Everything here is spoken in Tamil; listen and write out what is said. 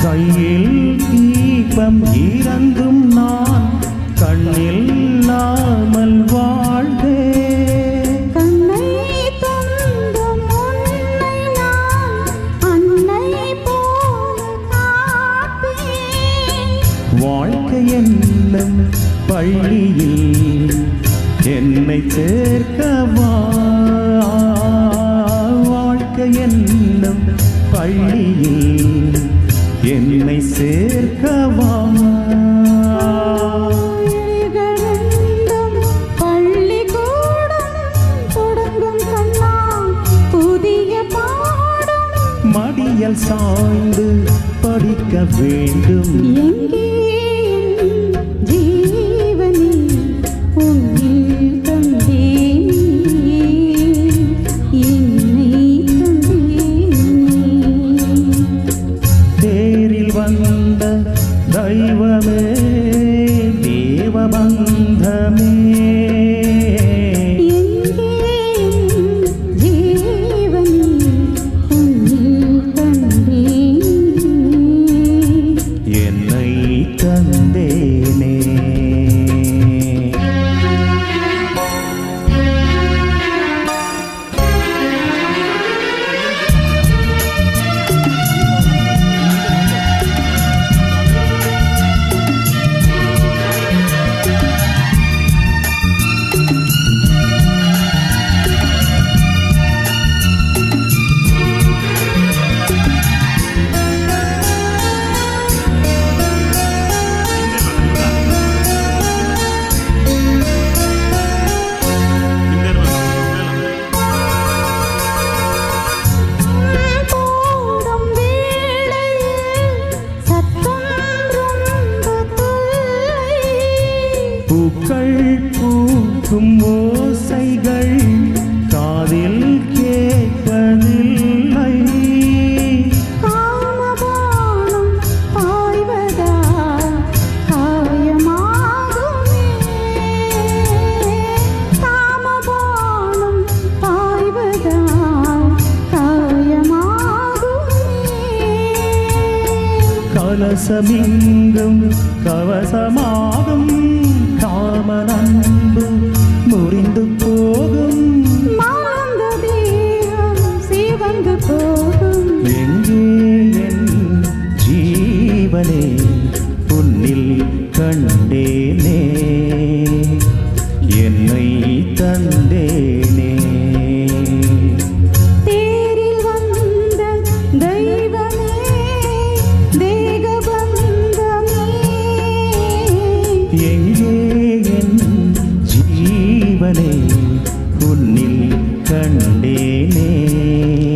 கையில் தீபம் இறந்தும் நான் கண்ணில் நாமல் வாழ்ந்தே கண்ணை தந்தும் உன்னை நான் அன்னை போல காப்பேன். வாழ்க்கை என்னும் பள்ளியில் என்னை சேர்க்கவா, வாழ்க்கை என்னும் பள்ளியில் என்னை சேர்க்கவா. பள்ளிக்கூடம் தொடங்கும் கண்ணா புதிய பாடம், மடியல் சாய்ந்து படிக்க வேண்டும். எங்கே ஜீவனே உன்னில் கண்டேன், என்னை தேரில் வந்த தெய்வமே தேவபந்தமே, என்னை தந்தேனே. பூக்கள் பூக்கும் ஓசைகள் காதில் கேட்பதில்லை, காமபானம் பாய்வதா காயமாகுமே, காமபானம் பாய்வதா காயமாகுமே. கலசமிங்கும் கவசமாகும், காமனன்பு முறிந்து போகும், மறந்த தேகம் சிவந்து போகும். எங்கே என் ஜீவனே உன்னில் கண்டேனே, என்னை தந்தேனே. தேரில் வந்த தெய்வமே தேகபந்தமே, எங்கே என் ஜீவனே உன் கண்டேனே